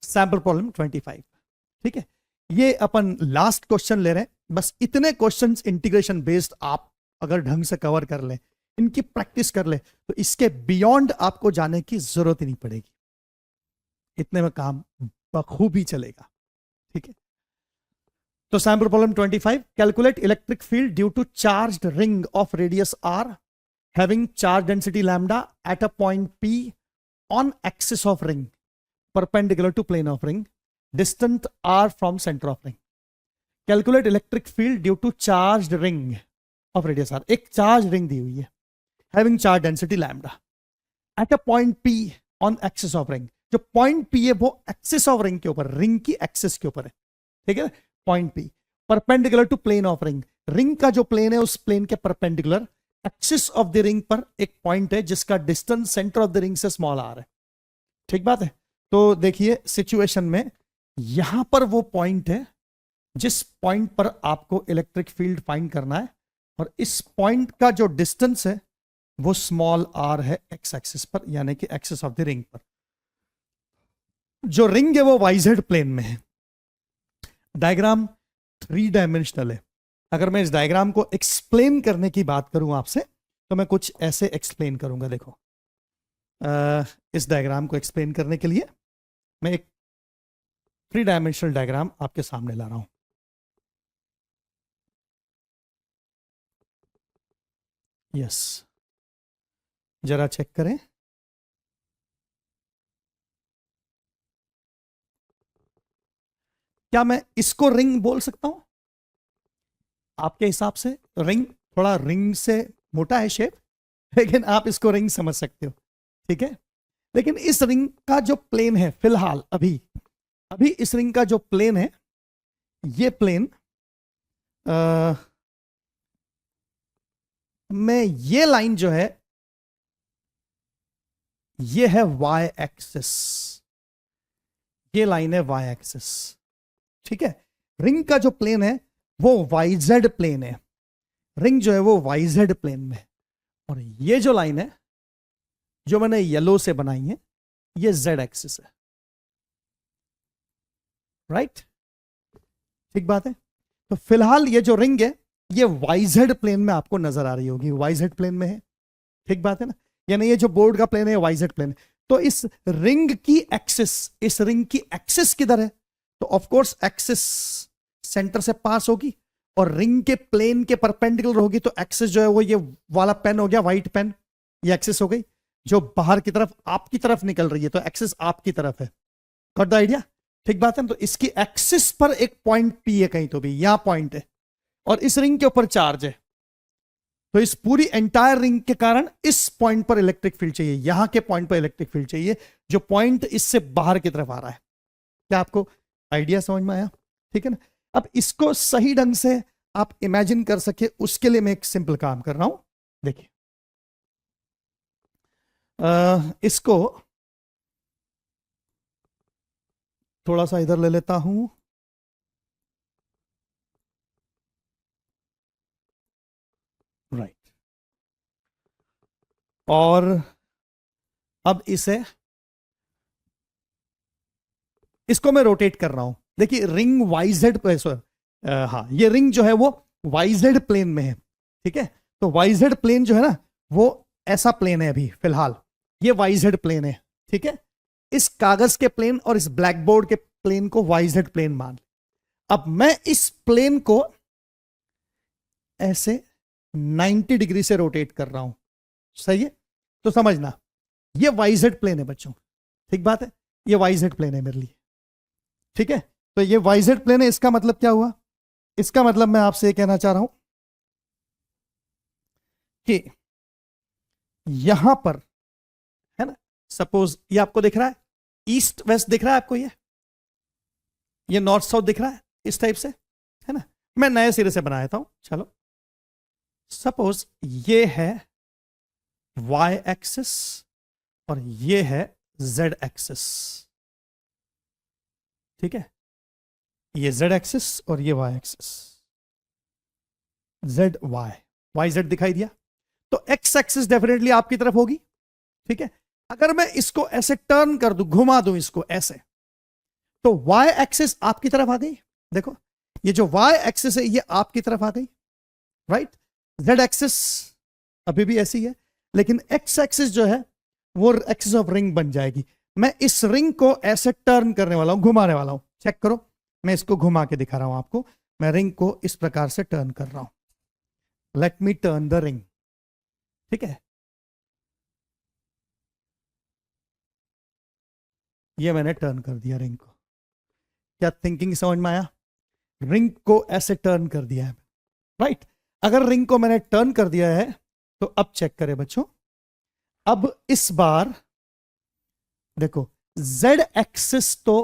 Sample problem 25। ठीक है, ये अपन लास्ट क्वेश्चन ले रहे हैं। बस इतने क्वेश्चंस इंटीग्रेशन बेस्ड आप अगर ढंग से कवर कर ले, इनकी प्रैक्टिस कर ले, तो इसके बियॉन्ड आपको जाने की जरूरत ही नहीं पड़ेगी। इतने में काम बखूबी चलेगा। ठीक है, तो sample problem 25, calculate electric field due to charged ring of radius r having charge density lambda at a point p on axis of ring perpendicular to plane of ring distant r from center of ring. Calculate electric field due to charged ring of radius r. एक charge ring दी हुई है having charge density lambda at a point p on axis of ring. जो point p है वो axis of ring के ऊपर, ring की axis के ऊपर है। ठीक है, point p perpendicular to plane of ring, ring का जो प्लेन है उस प्लेन के perpendicular axis of the ring पर एक पॉइंट है जिसका distance centre of the ring से स्मॉल आर है। ठीक बात है। तो देखिए सिचुएशन में यहां पर वो पॉइंट है जिस पॉइंट पर आपको इलेक्ट्रिक फील्ड फाइंड करना है, और इस पॉइंट का जो डिस्टेंस है वो स्मॉल आर है एक्स एक्सिस पर, यानी कि एक्सिस ऑफ द रिंग पर। जो रिंग है वो वाइजेड प्लेन में है। डायग्राम 3 डायमेंशनल है। अगर मैं इस डायग्राम को एक्सप्लेन करने की बात करूं आपसे, तो मैं कुछ ऐसे एक्सप्लेन करूंगा। देखो, इस डायग्राम को एक्सप्लेन करने के लिए मैं एक 3 डायमेंशनल डायग्राम आपके सामने ला रहा हूं। यस, जरा चेक करें। क्या मैं इसको रिंग बोल सकता हूं? आपके हिसाब से रिंग थोड़ा रिंग से मोटा है शेप, लेकिन आप इसको रिंग समझ सकते हो। ठीक है, लेकिन इस रिंग का जो प्लेन है फिलहाल अभी इस रिंग का जो प्लेन है, ये प्लेन में ये लाइन जो है ये है y एक्सिस, ये लाइन है y एक्सिस। ठीक है, रिंग का जो प्लेन है वो YZ प्लेन है, रिंग जो है वो YZ प्लेन में, और ये जो लाइन है जो मैंने येलो से बनाई है ये Z एक्सिस है। राइट, ठीक बात है। तो फिलहाल ये जो रिंग है ये YZ प्लेन में आपको नजर आ रही होगी, YZ प्लेन में है। ठीक बात है ना, यानी ये जो बोर्ड का प्लेन है YZ प्लेन। तो इस रिंग की एक्सिस किधर है? तो ऑफ कोर्स एक्सिस सेंटर से पास होगी और रिंग के प्लेन के परपेंडिकुलर होगी। तो एक्सिस जो है वो ये वाला पेन हो गया, व्हाइट पेन, ये एक्सिस हो गई जो बाहर की तरफ आपकी तरफ निकल रही है। तो एक्सिस आपकी तरफ है। Got the idea? ठीक बात है। तो इसकी एक्सिस पर एक पॉइंट P है, कहीं तो भी यहां पॉइंट है, और इस रिंग के ऊपर चार्ज है। तो इस पूरी एंटायर रिंग के कारण इस पॉइंट पर इलेक्ट्रिक फील्ड चाहिए, यहां के पॉइंट पर इलेक्ट्रिक फील्ड चाहिए जो पॉइंट इससे बाहर की तरफ आ रहा है। क्या आपको आइडिया समझ में आया? ठीक है ना। अब इसको सही ढंग से आप इमेजिन कर सके उसके लिए मैं एक सिंपल काम कर रहा हूं। देखिए, इसको थोड़ा सा इधर ले लेता हूं। राइट, और अब इसको मैं रोटेट कर रहा हूं। देखिए रिंग YZ, हाँ ये रिंग जो है वो YZ प्लेन में है। ठीक है, तो YZ प्लेन जो है ना वो ऐसा प्लेन है, अभी फिलहाल ये YZ प्लेन है। ठीक है, इस कागज के प्लेन और इस ब्लैक बोर्ड के प्लेन को YZ प्लेन मान। अब मैं इस प्लेन को ऐसे 90 डिग्री से रोटेट कर रहा हूं। सही है, तो समझना ये YZ प्लेन है बच्चों। ठीक बात है, ये YZ प्लेन है मेरे लिए। ठीक है, तो ये YZ प्लेन है। इसका मतलब क्या हुआ? इसका मतलब मैं आपसे ये कहना चाह रहा हूं कि यहां पर है ना, सपोज ये आपको दिख रहा है, ईस्ट वेस्ट दिख रहा है आपको, ये नॉर्थ साउथ दिख रहा है इस टाइप से, है ना। मैं नए सिरे से बना देता हूं। चलो, सपोज ये है Y एक्सिस और ये है Z एक्सिस। ठीक है, ये Z एक्सिस और ये Y एक्सिस, YZ दिखाई दिया। तो X एक्सिस डेफिनेटली आपकी तरफ होगी। ठीक है, अगर मैं इसको ऐसे टर्न कर दूं, घुमा दूं इसको ऐसे, तो y एक्सिस आपकी तरफ आ गई, देखो ये जो y एक्सिस है ये आपकी तरफ आ गई, राइट। z एक्सिस अभी भी ऐसी है, लेकिन x एक्सिस जो है वो एक्सिस ऑफ रिंग बन जाएगी। मैं इस रिंग को ऐसे टर्न करने वाला हूं, घुमाने वाला हूं, चेक करो, मैं इसको घुमा के दिखा रहा हूं आपको। मैं रिंग को इस प्रकार से टर्न कर रहा हूं, let me turn the ring, ठीक है। ये मैंने टर्न कर दिया रिंग को, क्या थिंकिंग समझ में आया? रिंग को ऐसे टर्न कर दिया है, राइट। अगर रिंग को मैंने टर्न कर दिया है तो अब चेक करें बच्चों, अब इस बार देखो z एक्सिस तो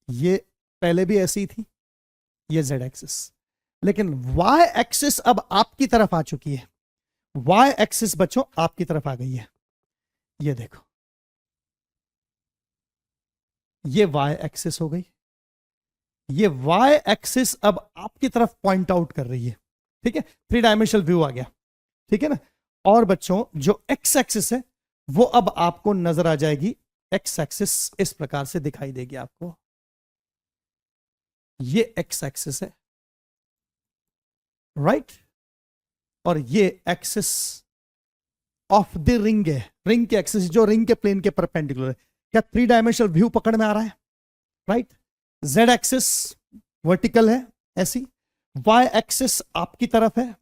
ये पहले भी ऐसी थी, ये z एक्सिस, लेकिन y एक्सिस अब आपकी तरफ आ चुकी है। y एक्सिस बच्चों आपकी तरफ आ गई है, ये देखो, ये y एक्सिस हो गई, ये y एक्सिस अब आपकी तरफ पॉइंट आउट कर रही है, ठीक है। 3 डायमेंशनल व्यू आ गया, ठीक है ना। और बच्चों जो x एक्सिस है वो अब आपको नजर आ जाएगी, x एक्सिस इस प्रकार से दिखाई देगी आपको, ये x एक्सिस है, राइट। और ये एक्सिस ऑफ द रिंग है, रिंग के एक्सिस जो रिंग के प्लेन के परपेंडिकुलर है। क्या 3 डायमेंशनल व्यू पकड़ में आ रहा है, राइट। z एक्सिस वर्टिकल है ऐसी, y एक्सिस आपकी तरफ है,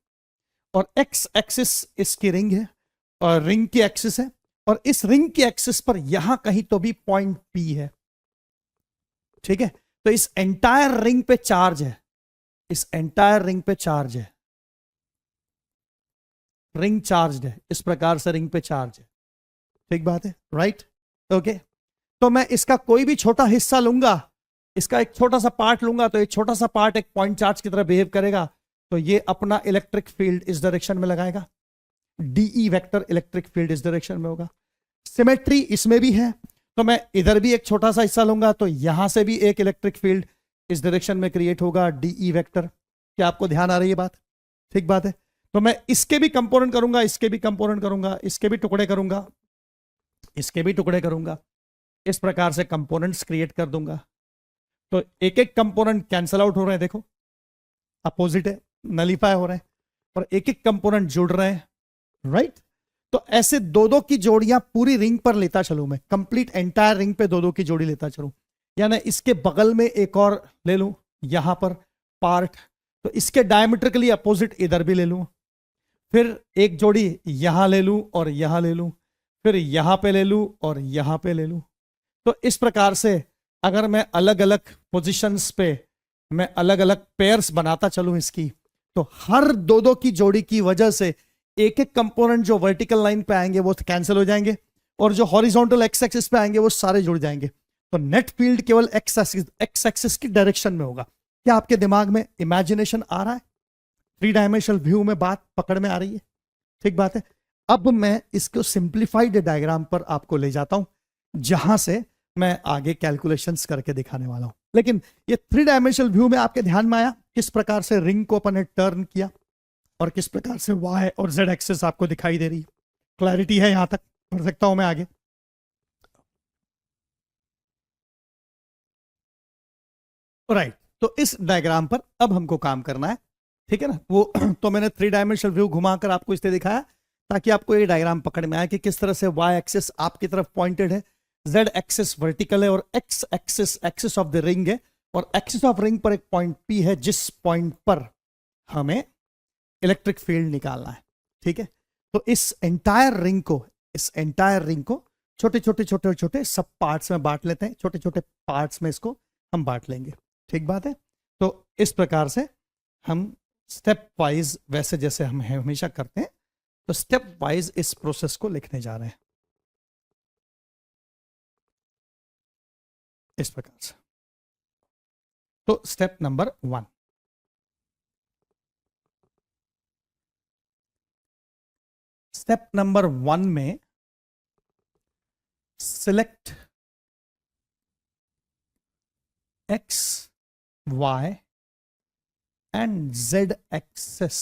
और x एक्सिस इसकी रिंग है और रिंग की एक्सिस है, और इस रिंग की एक्सिस पर यहां कहीं तो भी पॉइंट P है, ठीक है। तो इस एंटायर रिंग पे चार्ज है, इस एंटायर रिंग पे चार्ज है, रिंग चार्ज है, इस प्रकार से रिंग पे चार्ज है, ठीक बात है, राइट। ओके, तो मैं इसका कोई भी छोटा हिस्सा लूंगा, इसका एक छोटा सा पार्ट लूंगा, तो एक छोटा सा पार्ट एक पॉइंट चार्ज की तरह बिहेव करेगा, तो ये अपना इलेक्ट्रिक फील्ड इस डायरेक्शन में लगाएगा, डीई वेक्टर इलेक्ट्रिक फील्ड इस डायरेक्शन में होगा। सिमेट्री इसमें भी है, तो मैं इधर भी एक छोटा सा हिस्सा लूंगा, तो यहां से भी एक इलेक्ट्रिक फील्ड इस डायरेक्शन में क्रिएट होगा, डीई वेक्टर। क्या आपको ध्यान आ रही है बात? ठीक बात है। तो मैं इसके भी कंपोनेंट करूंगा, इसके भी कंपोनेंट करूंगा, इसके भी टुकड़े करूंगा, इसके भी टुकड़े करूंगा, इस प्रकार से कंपोनेंट्स क्रिएट कर दूंगा। तो एक एक कंपोनेंट कैंसल आउट हो रहे हैं, देखो अपोजिट है, नलीफाई हो रहे हैं, और एक एक कंपोनेंट जुड़ रहे हैं, राइट। तो ऐसे दो दो की जोड़ियां पूरी रिंग पर लेता चलूं, मैं कंप्लीट एंटायर रिंग पे दो दो की जोड़ी लेता चलूं, यानी इसके बगल में एक और ले लूं यहां पर पार्ट, तो इसके डायमीटर के लिए अपोजिट इधर भी ले लूं, फिर एक जोड़ी यहां ले लूं और यहां ले लूं, फिर यहां पे ले लूं और यहां पे ले लूं। तो इस प्रकार से अगर मैं अलग अलग पोजीशंस पे मैं अलग अलग पेयर्स बनाता चलूं इसकी, तो हर दो दो की जोड़ी की वजह से एक एक कंपोनेंट जो वर्टिकल लाइन पे आएंगे वो कैंसिल हो जाएंगे, और जो हॉरिजॉन्टल एक्स एक्सिस पे आएंगे वो सारे जुड़ जाएंगे। तो नेट फील्ड केवल एक्स एक्सिस की डायरेक्शन में होगा। क्या आपके दिमाग में इमेजिनेशन आ रहा है? 3 डायमेंशनल व्यू में बात पकड़ में आ रही है? ठीक बात है। अब मैं इसको सिंप्लीफाइड डायग्राम पर आपको ले जाता हूं, जहां से मैं आगे कैलकुलेशंस करके दिखाने वाला हूं। लेकिन ये 3 डायमेंशनल व्यू में आपके ध्यान में आया किस प्रकार से रिंग को अपन ने टर्न किया, और किस प्रकार से y और z एक्सिस आपको दिखाई दे रही है? क्लैरिटी है यहां तक? पढ़ सकता हूं मैं आगे? राइट। तो इस डायग्राम पर अब हमको काम करना है, ठीक है ना। वो तो मैंने 3 डायमेंशनल व्यू घुमाकर आपको इसलिए दिखाया ताकि आपको ये डायग्राम पकड़ में आए कि किस तरह से y एक्सिस आपकी तरफ पॉइंटेड है, z एक्सिस वर्टिकल है, और x axis axis of the ring है, और एक्सिस ऑफ रिंग पर एक पॉइंट P है जिस पॉइंट पर हमें इलेक्ट्रिक फील्ड निकालना है, ठीक है। तो इस एंटायर रिंग को छोटे छोटे छोटे छोटे सब पार्ट्स में बांट लेते हैं, छोटे छोटे पार्ट्स में इसको हम बांट लेंगे, ठीक बात है। तो इस प्रकार से हम स्टेप वाइज, वैसे जैसे हम हमेशा करते हैं, तो स्टेप वाइज इस प्रोसेस को लिखने जा रहे हैं इस प्रकार से। तो स्टेप नंबर 1, स्टेप नंबर 1 में select x, y and z axis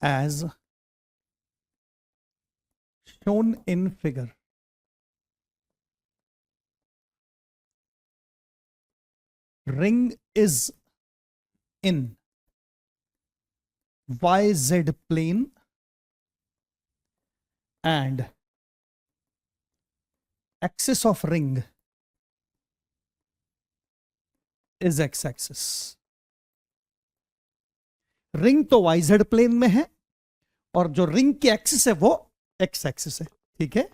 as shown in figure. ring is in YZ plane and axis of ring is x axis. Ring तो YZ प्लेन में है और जो रिंग की एक्सिस है वो x axis है. ठीक है.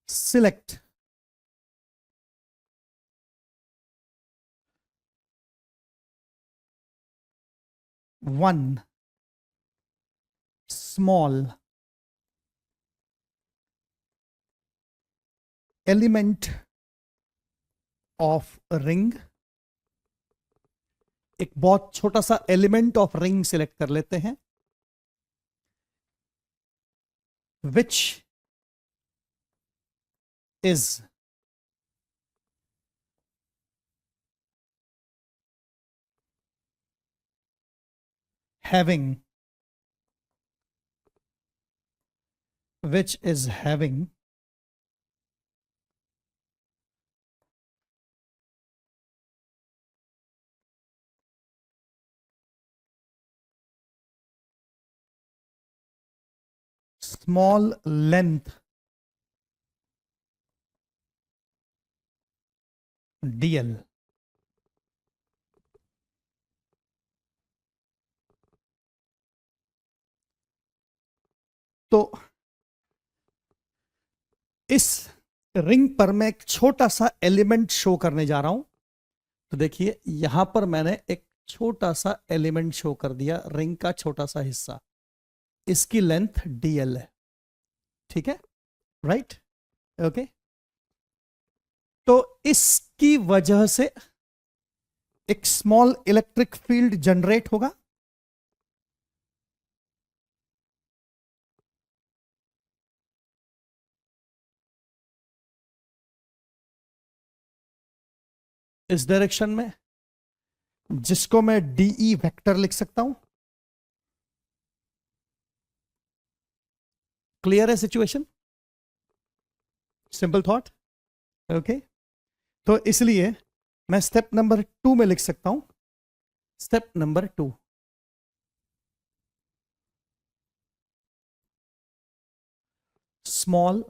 Select one small element of ring. एक बहुत छोटा सा एलिमेंट ऑफ रिंग सिलेक्ट कर लेते हैं, which is having small length dl. तो इस रिंग पर मैं एक छोटा सा एलिमेंट शो करने जा रहा हूं. तो देखिए यहां पर मैंने एक छोटा सा एलिमेंट शो कर दिया, रिंग का छोटा सा हिस्सा. इसकी लेंथ dl है. ठीक है, राइट. ओके. तो इसकी वजह से एक स्मॉल इलेक्ट्रिक फील्ड जनरेट होगा. इस डायरेक्शन में, जिसको मैं DE वेक्टर लिख सकता हूं. क्लियर है सिचुएशन? Simple thought. ओके. तो इसलिए मैं स्टेप नंबर 2 में लिख सकता हूं. Step number 2, small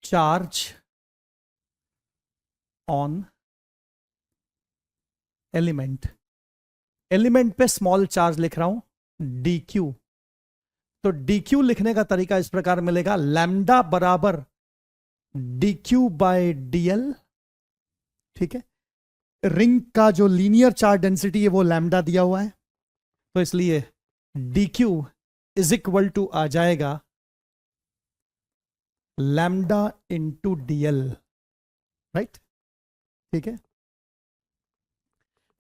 charge on element. Element पे स्मॉल चार्ज लिख रहा हूं DQ. तो DQ लिखने का तरीका इस प्रकार मिलेगा, लैम्डा बराबर DQ बाय DL. ठीक है. रिंग का जो लीनियर चार्ज डेंसिटी है वो लैम्डा दिया हुआ है, तो इसलिए DQ इज इक्वल टू आ जाएगा लैम्डा इंटू DL. राइट. ठीक है.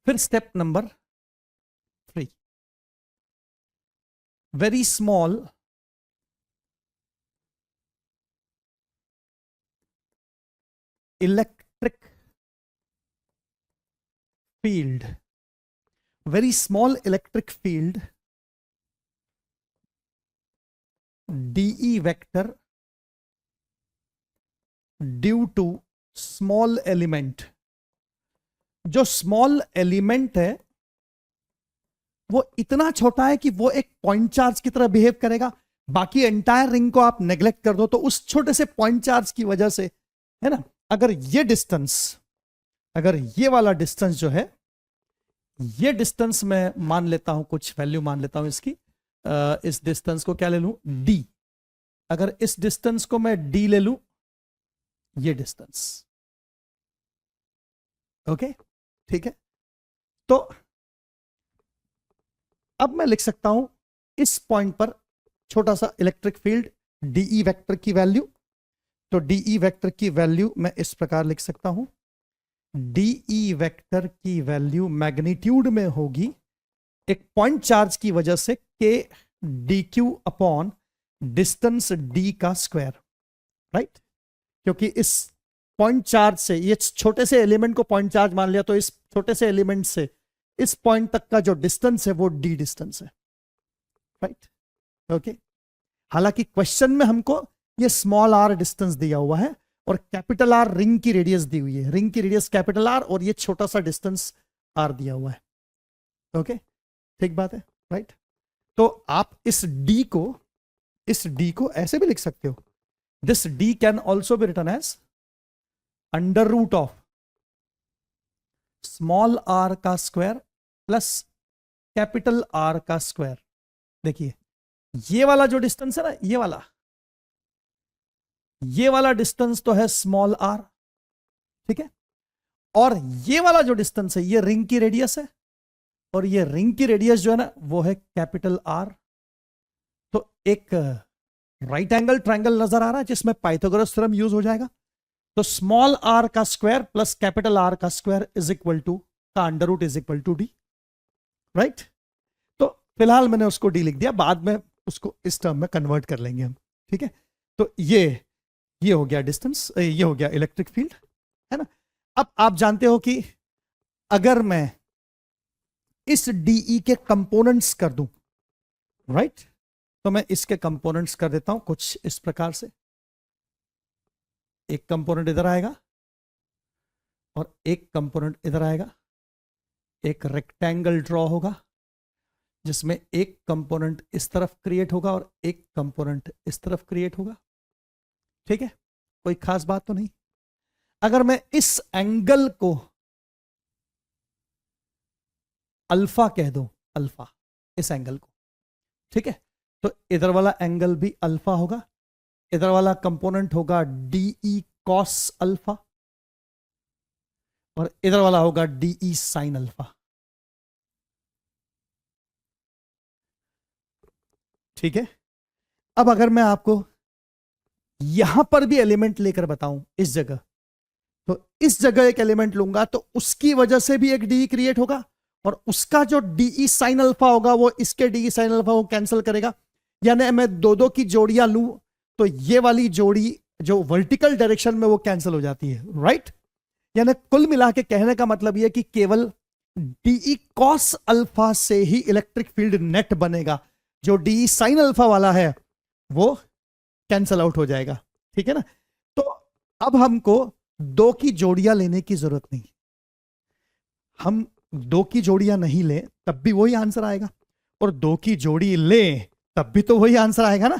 फिर step number 3, very small electric field. Very small electric field DE vector due to small element. जो स्मॉल एलिमेंट है वो इतना छोटा है कि वो एक पॉइंट चार्ज की तरह बिहेव करेगा. बाकी एंटायर रिंग को आप नेग्लेक्ट कर दो तो उस छोटे से पॉइंट चार्ज की वजह से, है ना, अगर ये डिस्टेंस, अगर ये वाला डिस्टेंस जो है, ये डिस्टेंस मैं मान लेता हूं, कुछ वैल्यू मान लेता हूं इसकी. इस डिस्टेंस को क्या ले लूं? D. अगर इस डिस्टेंस को मैं D ले लूं, ये डिस्टेंस. ओके. ठीक है. तो अब मैं लिख सकता हूं इस पॉइंट पर छोटा सा इलेक्ट्रिक फील्ड DE वेक्टर की वैल्यू. तो DE वेक्टर की वैल्यू मैं इस प्रकार लिख सकता हूं, DE वेक्टर की वैल्यू मैग्नीट्यूड में होगी एक पॉइंट चार्ज की वजह से K DQ upon distance D का स्क्वायर. राइट. क्योंकि इस पॉइंट चार्ज से, ये छोटे से एलिमेंट को पॉइंट चार्ज मान लिया, तो इस छोटे से एलिमेंट से इस पॉइंट तक का जो डिस्टेंस है वो D डिस्टेंस है. राइट. ओके. हालांकि क्वेश्चन में हमको ये स्मॉल आर डिस्टेंस दिया हुआ है और कैपिटल आर रिंग की रेडियस दी हुई है, रिंग की रेडियस कैपिटल आर और ये छोटा सा डिस्टेंस आर दिया हुआ है। ओके, ठीक बात है, राइट। तो आप इस डी को ऐसे भी लिख सकते हो, this D can also be written as under root of small R का स्क्वायर प्लस कैपिटल आर का स्क्वायर। देखिए ये वाला जो डिस्टेंस है ना, ये वाला डिस्टेंस तो है स्मॉल आर, ठीक है, और ये वाला जो डिस्टेंस है ये रिंग की रेडियस है, और ये रिंग की रेडियस जो है ना वो है कैपिटल आर। तो एक राइट एंगल ट्रायंगल नजर आ रहा है जिसमें पाइथागोरस थ्योरम यूज हो जाएगा। तो स्मॉल आर का स्क्वायर प्लस कैपिटल आर का स्क्वायर इज इक्वल टू का under root is equal to D, right. तो फिलहाल मैंने उसको डी लिख दिया, बाद में उसको इस टर्म में कन्वर्ट कर लेंगे हम, ठीक है। तो ये हो गया डिस्टेंस, ये हो गया इलेक्ट्रिक फील्ड, है ना। अब आप जानते हो कि अगर मैं इस डीई के कंपोनेंट्स कर दूं, राइट, तो मैं इसके कंपोनेंट्स कर देता हूं कुछ इस प्रकार से। एक कंपोनेंट इधर आएगा और एक कंपोनेंट इधर आएगा, एक रेक्टेंगल ड्रॉ होगा जिसमें एक कंपोनेंट इस तरफ क्रिएट होगा और एक कंपोनेंट इस तरफ क्रिएट होगा, ठीक है, कोई खास बात तो नहीं। अगर मैं इस एंगल को अल्फा कह दूं, अल्फा इस एंगल को, ठीक है, तो इधर वाला एंगल भी अल्फा होगा, इधर वाला कंपोनेंट होगा डीई कॉस अल्फा और इधर वाला होगा डीई साइन अल्फा, ठीक है। अब अगर मैं आपको यहां पर भी एलिमेंट लेकर बताऊं इस जगह, तो इस जगह एक एलिमेंट लूंगा तो उसकी वजह से भी एक डीई क्रिएट होगा और उसका जो डीई साइन अल्फा होगा वो इसके डीई साइन अल्फा को कैंसिल करेगा। यानी मैं दो की जोड़ियां लूं तो ये वाली जोड़ी जो वर्टिकल डायरेक्शन में वो कैंसिल हो जाती है, राइट। यानी कुल मिला के कहने का मतलब ये कि केवल डीई कॉस अल्फा से ही इलेक्ट्रिक फील्ड नेट बनेगा, जो डीई साइन अल्फा वाला है वो कैंसिल आउट हो जाएगा, ठीक है ना। तो अब हमको दो की जोड़ियां लेने की जरूरत नहीं, हम दो की जोड़ियां नहीं ले तब भी वही आंसर आएगा, और दो की जोड़ी ले तब भी तो वही आंसर आएगा ना।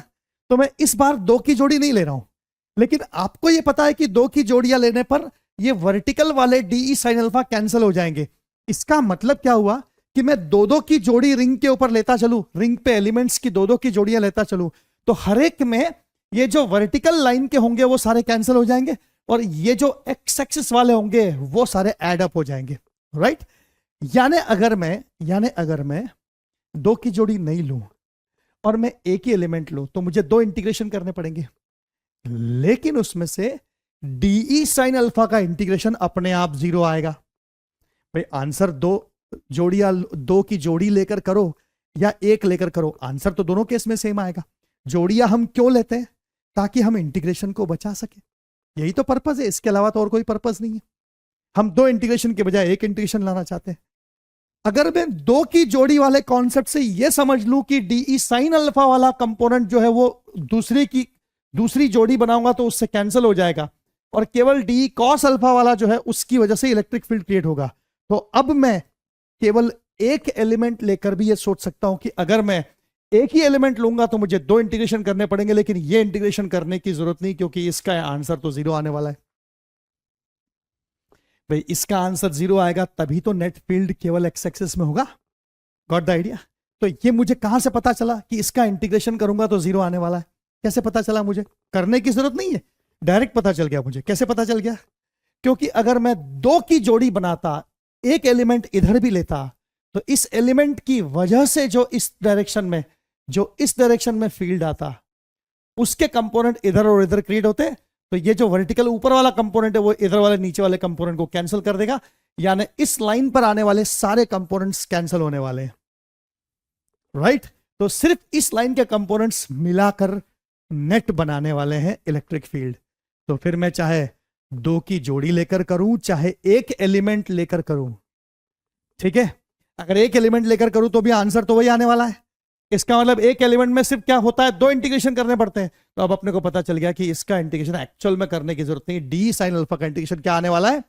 तो मैं इस बार दो की जोड़ी नहीं ले रहा हूं, लेकिन आपको यह पता है कि दो की जोड़ियां लेने पर ये वर्टिकल वाले डीई साइन अल्फा कैंसिल हो जाएंगे। इसका मतलब क्या हुआ कि मैं दो की जोड़ी रिंग के ऊपर लेता चलूं, रिंग पे एलिमेंट्स की दो की जोड़ियां लेता चलूं, तो हर एक में ये जो वर्टिकल लाइन के होंगे वो सारे कैंसिल हो जाएंगे और ये जो एक्स एक्सिस वाले होंगे वो सारे ऐड अप हो जाएंगे, राइट। यानी अगर मैं दो की जोड़ी नहीं लूं और मैं एक ही एलिमेंट लूं तो मुझे दो इंटीग्रेशन करने पड़ेंगे, लेकिन उसमें से डीई साइन अल्फा का इंटीग्रेशन अपने आप 0 आएगा। भाई आंसर दो की जोड़ी लेकर करो या एक लेकर करो, आंसर तो दोनों केस में सेम आएगा। जोड़ियां हम क्यों लेते हैं? ताकि हम इंटीग्रेशन को बचा सके, यही तो पर्पस है, इसके अलावा तो और कोई पर्पस नहीं है। हम दो इंटीग्रेशन के बजाय एक इंटीग्रेशन लाना चाहते हैं। अगर मैं दो की जोड़ी वाले कॉन्सेप्ट से यह समझ लूं कि डीई साइन अल्फा वाला कंपोनेंट जो है वो दूसरी जोड़ी बनाऊंगा तो उससे कैंसिल हो जाएगा और केवल डीई कॉस अल्फा वाला जो है उसकी वजह से इलेक्ट्रिक फील्ड क्रिएट होगा, तो अब मैं केवल एक एलिमेंट लेकर भी यह सोच सकता हूं कि अगर मैं एक ही एलिमेंट लूंगा तो मुझे दो इंटीग्रेशन करने पड़ेंगे, लेकिन ये इंटीग्रेशन करने की जरूरत नहीं क्योंकि इसका आंसर तो 0 आने वाला है। भाई इसका आंसर 0 आएगा तभी तो नेट फील्ड केवल एक्स एक्सिस में होगा। Got the idea? तो ये मुझे कहां से पता चला कि इसका इंटीग्रेशन करूंगा तो 0 आने वाला है? कैसे पता चला? मुझे करने की जरूरत नहीं है, डायरेक्ट पता चल गया मुझे। कैसे पता चल गया? क्योंकि अगर मैं दो की जोड़ी बनाता, एक एलिमेंट इधर भी लेता, तो इस एलिमेंट की वजह से जो इस डायरेक्शन में फील्ड आता, उसके कंपोनेंट इधर और इधर क्रिएट होते, तो ये जो वर्टिकल ऊपर वाला कंपोनेंट है वो इधर वाले नीचे वाले कंपोनेंट को कैंसिल कर देगा, यानी इस लाइन पर आने वाले सारे कंपोनेंट्स कैंसिल होने वाले हैं, राइट। तो सिर्फ इस लाइन के कंपोनेंट्स मिलाकर नेट बनाने वाले हैं इलेक्ट्रिक फील्ड। तो फिर मैं चाहे दो की जोड़ी लेकर करूं चाहे एक एलिमेंट लेकर करूं, ठीक है, अगर एक एलिमेंट लेकर करूं तो भी आंसर तो वही आने वाला है। इसका मतलब एक एलिमेंट में सिर्फ क्या होता है, 2 इंटीग्रेशन करने पड़ते हैं। तो अब अपने को पता चल गया कि इसका इंटीग्रेशन एक्चुअल में करने की जरूरत नहीं, डी साइन अल्फा का इंटीग्रेशन क्या आने वाला है,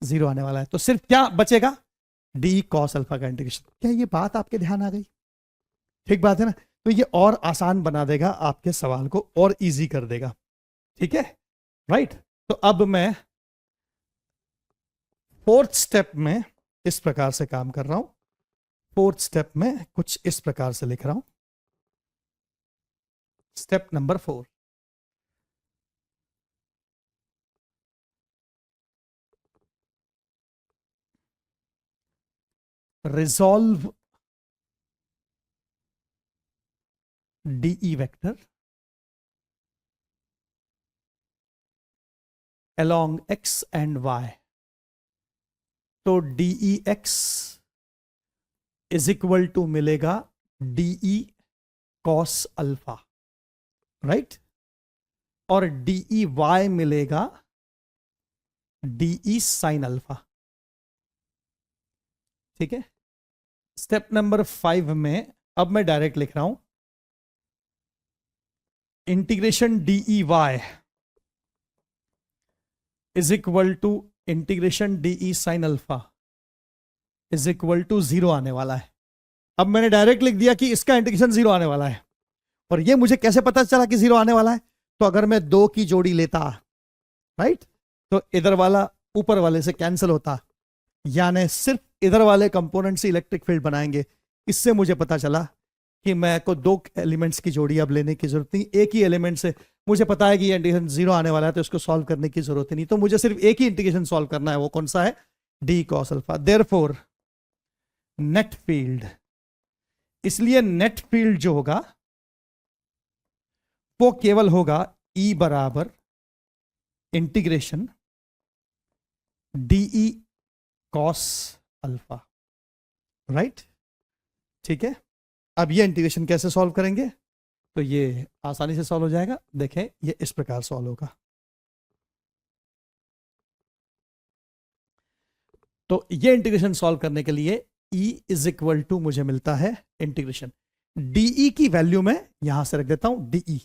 0 आने वाला है। तो सिर्फ क्या बचेगा, डी कॉस अल्फा का इंटीग्रेशन। क्या ये बात आपके ध्यान आ गई? ठीक बात है ना? तो ये और आसान बना देगा आपके सवाल को, और इजी कर देगा। ठीक है, राइट। तो अब मैं 4th स्टेप में इस प्रकार से काम कर रहा हूं। 4th स्टेप में कुछ इस प्रकार से लिख रहा हूं। Step number 4, resolve DE vector along x and y। तो DE X is equal to मिलेगा डीई कॉस अल्फा, राइट, और डीई वाई मिलेगा डीई साइन अल्फा। ठीक है। स्टेप नंबर 5 में अब मैं डायरेक्ट लिख रहा हूं, integration DE Y is equal to integration DE sine alpha is equal to 0 आने वाला है। अब मैंने डायरेक्ट लिख दिया कि इसका इंटीग्रेशन 0 आने वाला है। और ये मुझे कैसे पता चला कि 0 आने वाला है? तो अगर मैं 2 की जोड़ी लेता, राइट, तो इधर वाला ऊपर वाले से कैंसिल होता, यानी सिर्फ इधर वाले कंपोनेंट से इलेक्ट्रिक फील्ड बनाएंगे। इससे मुझे पता चला कि मैं को 2 एलिमेंट्स की जोड़ी अब लेने की जरूरत नहीं, एक ही एलिमेंट से मुझे पता है कि ये इंटीग्रेशन 0 आने वाला है, तो इसको सॉल्व करने की जरूरत नहीं। तो मुझे सिर्फ एक ही इंटीग्रेशन सॉल्व करना है, वो कौन सा है, D cos alpha. Therefore net field, इसलिए नेट फील्ड जो होगा वो केवल होगा E बराबर integration DE cos alpha, right. ठीक है। अब ये इंटीग्रेशन कैसे सॉल्व करेंगे? तो ये आसानी से सॉल्व हो जाएगा। देखें, ये इस प्रकार सॉल्व होगा। तो ये इंटीग्रेशन सॉल्व करने के लिए E इज इक्वल टू मुझे मिलता है इंटीग्रेशन डीई की वैल्यू में यहां से रख देता हूं, d E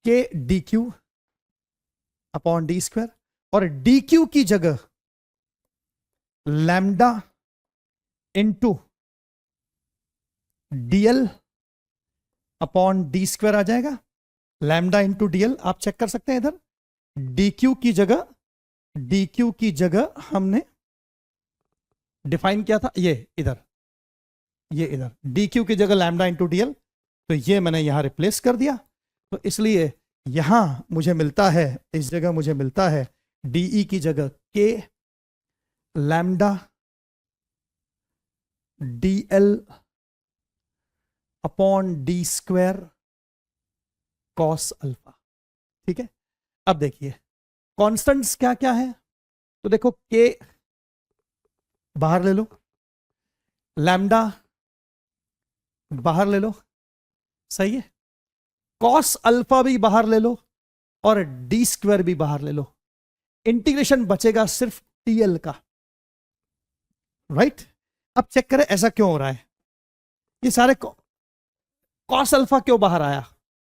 k d q upon d square, और डी क्यू की जगह lambda into d l upon d square आ जाएगा। लैम्डा इंटू डीएल आप चेक कर सकते हैं इधर, डी क्यू की जगह हमने डिफाइन किया था ये इधर डी क्यू की जगह लैम्डा इंटू डीएल, तो ये मैंने यहां रिप्लेस कर दिया। तो इसलिए यहां मुझे मिलता है, इस जगह मुझे मिलता है डीई की जगह के lambda DL upon d square cos alpha. ठीक है। अब देखिए कॉन्स्टेंट्स क्या क्या है, तो देखो के बाहर ले लो, लैम्डा बाहर ले लो, सही है, कॉस अल्फा भी बाहर ले लो, और डी स्क्वायर भी बाहर ले लो। इंटीग्रेशन बचेगा सिर्फ टीएल का, राइट। अब चेक करें ऐसा क्यों हो रहा है, ये सारे कॉस अल्फा क्यों बाहर आया,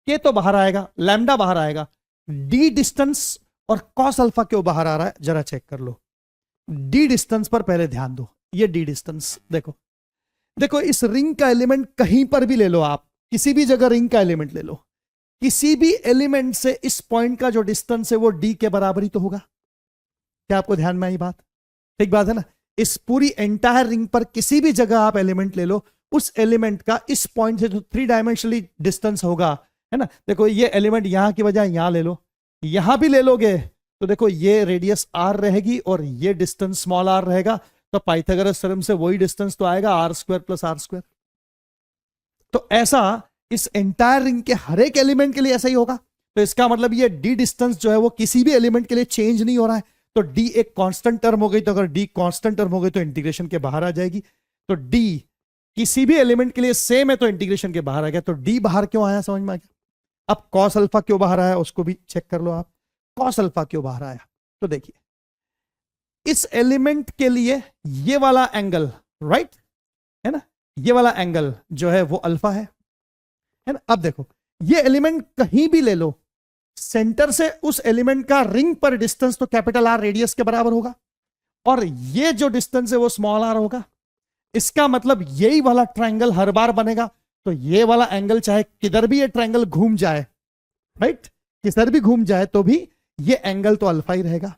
के तो बाहर आएगा, लैम्डा बाहर आएगा, डी डिस्टेंस और कॉस अल्फा क्यों बाहर आ रहा है, जरा चेक कर लो। डी डिस्टेंस पर पहले ध्यान दो, ये डी डिस्टेंस देखो इस रिंग का एलिमेंट कहीं पर भी ले लो, आप किसी भी जगह रिंग का एलिमेंट ले लो, किसी भी एलिमेंट से इस पॉइंट का जो डिस्टेंस है वो डी के बराबर ही तो होगा। क्या आपको ध्यान में आई बात? ठीक बात है ना। इस पूरी एंटायर रिंग पर किसी भी जगह आप एलिमेंट ले लो, उस एलिमेंट का इस पॉइंट से जो 3 डायमेंशनली डिस्टेंस होगा, है ना, देखो ये एलिमेंट यहां की बजाय यहां ले लो, यहां भी ले लोगे तो देखो ये रेडियस आर रहेगी और ये डिस्टेंस स्मॉल आर रहेगा, तो पाइथागोरस थ्योरम से वही डिस्टेंस तो आएगा R square plus R square. तो ऐसा इस एंटायर रिंग के हर एक एलिमेंट के लिए ऐसा ही होगा। तो इसका मतलब ये डी डिस्टेंस जो है वो किसी भी एलिमेंट के लिए चेंज नहीं हो रहा है। तो डी एक कांस्टेंट टर्म हो गई, तो अगर डी कांस्टेंट टर्म हो गई तो इंटीग्रेशन के बाहर आ जाएगी। तो डी किसी भी एलिमेंट के लिए सेम है तो इंटीग्रेशन के बाहर आ गया। तो डी बाहर क्यों आया समझ में आ गया। अब कॉस अल्फा क्यों बाहर आया उसको भी चेक कर लो आप, कॉस अल्फा क्यों बाहर आया। तो देखिए इस एलिमेंट के लिए ये वाला एंगल, राइट है ना, ये वाला एंगल जो है वो अल्फा है, है ना। अब देखो ये एलिमेंट कहीं भी ले लो, सेंटर से उस एलिमेंट का रिंग पर डिस्टेंस तो कैपिटल आर रेडियस के बराबर होगा, और ये जो डिस्टेंस है वो स्मॉल आर होगा। इसका मतलब यही वाला ट्रायंगल हर बार बनेगा, तो ये वाला एंगल चाहे किधर भी ये ट्रायंगल घूम जाए, राइट, किधर भी घूम जाए तो भी ये एंगल तो अल्फा ही रहेगा।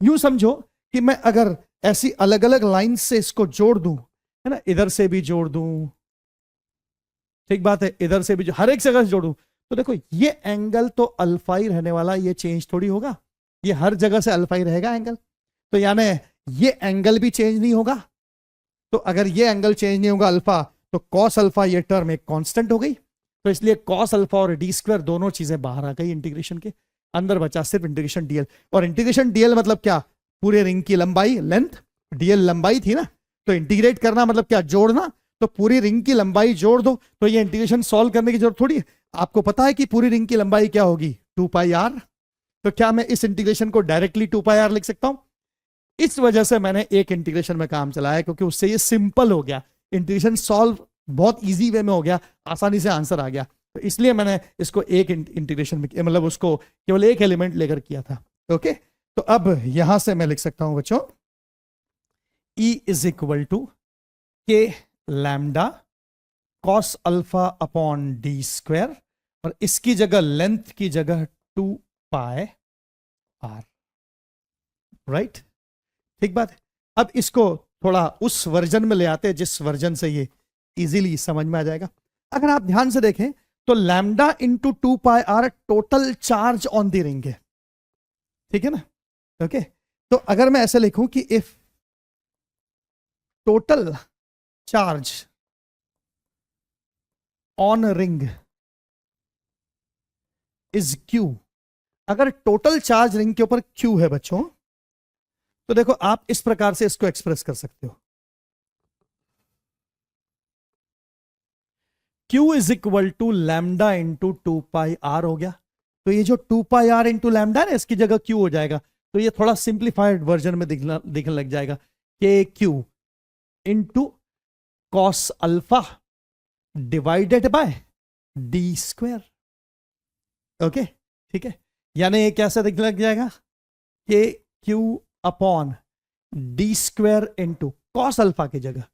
यूं समझो कि मैं अगर ऐसी अलग अलग लाइन से इसको जोड़ दूं, है ना, इधर से भी जोड़ दूं, ठीक बात है, इधर से भी हर एक जगह से जोड़ूं, तो देखो ये एंगल तो अल्फा ही रहने वाला, ये चेंज थोड़ी होगा, ये हर जगह से अल्फा ही रहेगा एंगल। तो यानी ये एंगल भी चेंज नहीं होगा। तो अगर ये एंगल चेंज नहीं होगा अल्फा, तो कॉस अल्फा ये टर्म एक कांस्टेंट हो गई, तो इसलिए कॉस अल्फा और डी स्क्वायर दोनों चीजें बाहर आ गई इंटीग्रेशन के, अंदर बचा सिर्फ इंटीग्रेशन डीएल। और इंटीग्रेशन डीएल मतलब क्या, पूरे रिंग की लंबाई, लेंथ, डीएल लंबाई थी ना, तो इंटीग्रेट करना मतलब क्या, जोड़ना, तो पूरी रिंग की लंबाई जोड़ दो, तो ये इंटीग्रेशन सॉल्व करने की जरूरत थोड़ी है। आपको पता है कि पूरी रिंग की लंबाई क्या होगी, 2πr। तो क्या मैं इस इंटीग्रेशन को डायरेक्टली 2πr लिख सकता हूं? इस वजह से मैंने एक इंटीग्रेशन में काम चलाया, क्योंकि उससे ये सिंपल हो गया, इंटीग्रेशन सॉल्व बहुत इजी वे में हो गया, आसानी से आंसर आ गया। तो इसलिए मैंने इसको एक इंटीग्रेशन में, मतलब उसको केवल एक एलिमेंट लेकर किया था। ओके, तो अब यहां से मैं लिख सकता हूं बच्चों, E इज इक्वल टू के lambda cos alpha upon d square, और इसकी जगह लेंथ की जगह 2πr, राइट, ठीक बात है। अब इसको थोड़ा उस वर्जन में ले आते हैं जिस वर्जन से ये इजीली समझ में आ जाएगा। अगर आप ध्यान से देखें तो lambda into 2πr total charge on the ring है, ठीक है ना। ओके, तो अगर मैं ऐसे लिखूं कि if total charge on ring is Q, अगर टोटल चार्ज रिंग के ऊपर Q है बच्चों, तो देखो आप इस प्रकार से इसको एक्सप्रेस कर सकते हो, Q is equal to lambda into 2πr हो गया। तो ये जो 2πr इंटू लैम्डा है इसकी जगह Q हो जाएगा, तो ये थोड़ा सिंप्लीफाइड वर्जन में दिखने लग जाएगा, के Q into cos alpha divided by D square. Okay, ठीक है, यानी ये कैसे दिखने लग जाएगा, के Q upon d square into cos alpha की जगह,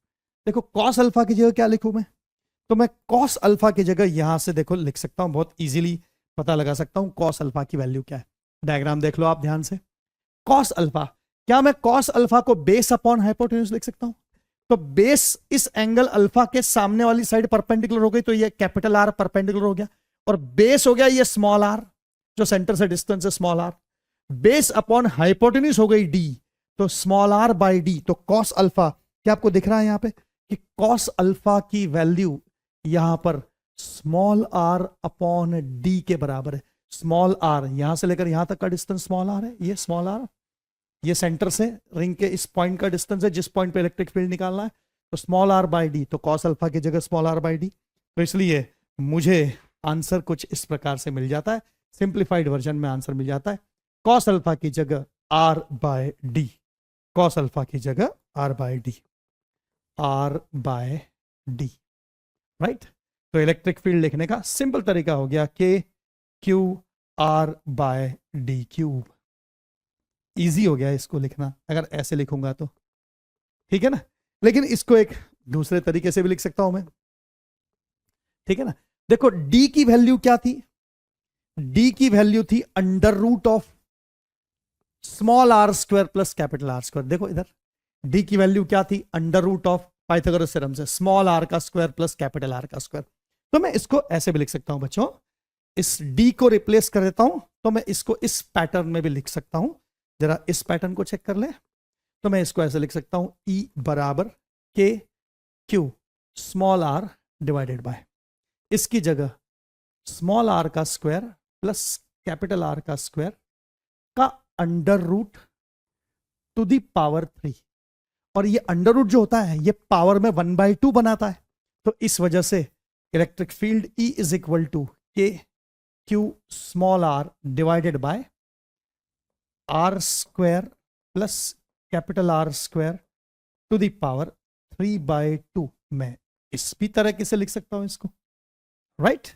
देखो कॉस अल्फा की जगह क्या लिखूं मैं, तो मैं कॉस अल्फा की जगह यहां से देखो लिख सकता हूं, बहुत इजीली पता लगा सकता हूं कॉस अल्फा की वैल्यू क्या है। डायग्राम देख लो आप ध्यान से, कॉस अल्फा, क्या मैं कॉस अल्फा को बेस अपॉन हाइपोटेन्यूज लिख सकता हूं? तो बेस इस एंगल अल्फा के सामने वाली साइड परपेंडिकुलर हो गई, तो ये कैपिटल आर परपेंडिकुलर हो गया, और बेस हो गया ये स्मॉल आर, जो सेंटर से डिस्टेंस है small R, base upon hypotenuse हो गई डी, तो स्मॉल आर बाई डी। तो कॉस अल्फा, क्या आपको दिख रहा है यहां पे कि कॉस अल्फा की वैल्यू यहां पर स्मॉल आर अपॉन डी के बराबर है। स्मॉल आर यहां से लेकर यहां तक का डिस्टेंस स्मॉल आर है, ये स्मॉल आर, ये सेंटर से रिंग के इस पॉइंट का डिस्टेंस है जिस पॉइंट पे इलेक्ट्रिक फील्ड निकालना है, तो स्मॉल आर बाई डी, तो कॉस अल्फा की जगह स्मॉल आर बाई डी। तो इसलिए मुझे आंसर कुछ इस प्रकार से मिल जाता है, सिंप्लीफाइड वर्जन में आंसर मिल जाता है कॉस अल्फा की जगह R by D, cos alpha की जगह R by D, R by D, right. तो इलेक्ट्रिक फील्ड लिखने का सिंपल तरीका हो गया K Q R by D cube. Easy हो गया इसको लिखना अगर ऐसे लिखूंगा तो, ठीक है ना। लेकिन इसको एक दूसरे तरीके से भी लिख सकता हूं मैं, ठीक है ना। देखो डी की वैल्यू क्या थी, डी की वैल्यू थी under root of small R square plus capital are square. देखो इधर डी की वैल्यू क्या थी, under root of Pythagoras theorem से स्मॉल आर का स्क्वायर प्लस कैपिटल आर का स्क्वायर। तो मैं इसको ऐसे भी लिख सकता हूं बच्चों, इस डी को रिप्लेस कर देता हूं, तो मैं इसको इस पैटर्न में भी लिख सकता हूं। जरा इस पैटर्न को चेक कर ले, तो मैं इसको ऐसे लिख सकता हूं, ई बराबर K Q small are divided by, इसकी जगह स्मॉल आर का स्क्वायर प्लस कैपिटल आर का स्क्वायर का under root to the power 3। और ये अंडर रूट जो होता है ये पावर में 1/2 बनाता है, तो इस वजह से electric field E is equal to k Q small are divided by r square plus capital are square to the power 3/2। मैं इस भी तरह से लिख सकता हूं इसको, राइट।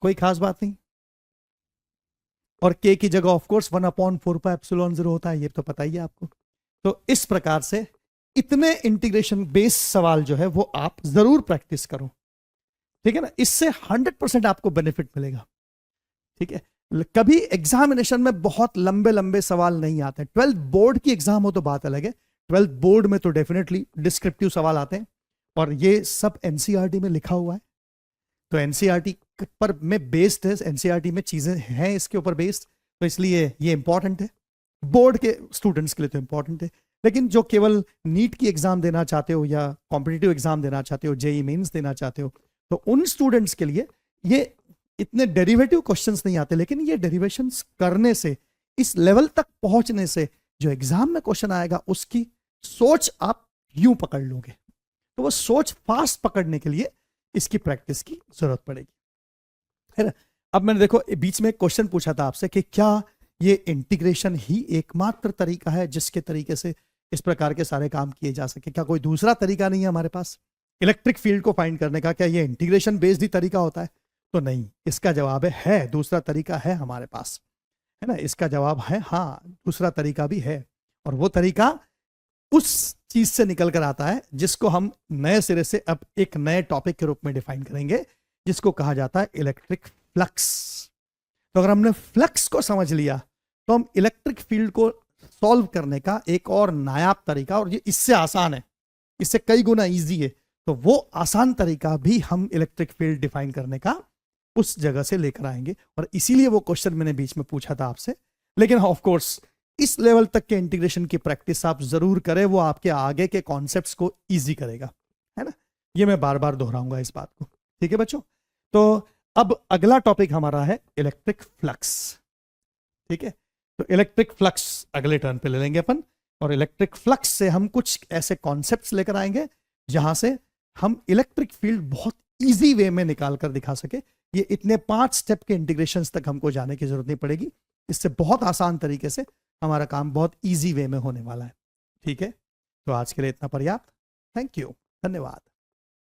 कोई खास बात नहीं। और के की जगह ऑफ कोर्स 1/4πε0 होता है, ये तो पता ही है आपको। तो इस प्रकार से इतने इंटीग्रेशन बेस्ड सवाल जो है वो आप जरूर प्रैक्टिस करो, ठीक है ना। इससे 100% आपको बेनिफिट मिलेगा, ठीक है। कभी एग्जामिनेशन में बहुत लंबे लंबे सवाल नहीं आते। 12th बोर्ड की एग्जाम हो तो बात अलग है, 12th बोर्ड में तो डेफिनेटली डिस्क्रिप्टिव सवाल आते हैं, और ये सब एनसीईआरटी में लिखा हुआ है, तो एनसीईआरटी पर में बेस्ड है, एनसीईआरटी में चीजें हैं इसके ऊपर बेस्ड, तो इसलिए ये इंपॉर्टेंट है, बोर्ड के स्टूडेंट्स के लिए तो इंपॉर्टेंट है। लेकिन जो केवल नीट की एग्जाम देना चाहते हो या कॉम्पिटिटिव एग्जाम देना चाहते हो, जेई मेंस देना चाहते हो, तो उन स्टूडेंट्स के लिए ये इतने डेरिवेटिव क्वेश्चंस नहीं आते, लेकिन ये डेरिवेशंस करने से, इस लेवल तक पहुंचने से जो एग्जाम में क्वेश्चन आएगा उसकी सोच आप यूं पकड़ लोगे। तो वो सोच फास्ट पकड़ने के लिए इसकी प्रैक्टिस की जरूरत पड़ेगी, है ना। अब मैंने देखो बीच में एक क्वेश्चन पूछा था आपसे कि क्या ये इंटीग्रेशन ही एकमात्र तरीका है जिसके तरीके से इस प्रकार के सारे काम किए जा सके, क्या कोई दूसरा तरीका नहीं है हमारे पास इलेक्ट्रिक फील्ड को फाइंड करने का? क्या ये इंटीग्रेशन बेस्ड ही तरीका होता है? तो नहीं, इसका जवाब है दूसरा तरीका है हमारे पास, है ना। इसका जवाब है हाँ, दूसरा तरीका भी है, और वो तरीका उस चीज से निकल कर आता है जिसको हम नए सिरे से अब एक नए टॉपिक के रूप में डिफाइन करेंगे, जिसको कहा जाता है इलेक्ट्रिक फ्लक्स। तो अगर हमने फ्लक्स को समझ लिया तो हम इलेक्ट्रिक फील्ड को सॉल्व करने का एक और नायाब तरीका, और ये इससे आसान है, इससे कई गुना इजी है, तो वो आसान तरीका भी हम इलेक्ट्रिक फील्ड डिफाइन करने का उस जगह से लेकर आएंगे। और इसीलिए वो क्वेश्चन मैंने बीच में पूछा था आपसे। लेकिन ऑफ कोर्स इस लेवल तक के इंटीग्रेशन की प्रैक्टिस आप जरूर करें, वो आपके आगे के कॉन्सेप्ट्स को इजी करेगा, है ना। ये मैं बार बार दोहराऊंगा इस बात को, ठीक है बच्चों। तो अब अगला टॉपिक हमारा है इलेक्ट्रिक फ्लक्स, ठीक है। तो इलेक्ट्रिक फ्लक्स अगले टर्न पे ले लेंगे अपन, और इलेक्ट्रिक फ्लक्स से हम कुछ ऐसे कॉन्सेप्ट्स लेकर आएंगे जहां से हम इलेक्ट्रिक फील्ड बहुत इजी वे में निकाल कर दिखा सके। ये इतने 5 स्टेप के इंटीग्रेशंस तक हमको जाने की जरूरत नहीं पड़ेगी, इससे बहुत आसान तरीके से हमारा काम बहुत इजी वे में होने वाला है, ठीक है। तो आज के लिए इतना पर्याप्त। थैंक यू, धन्यवाद।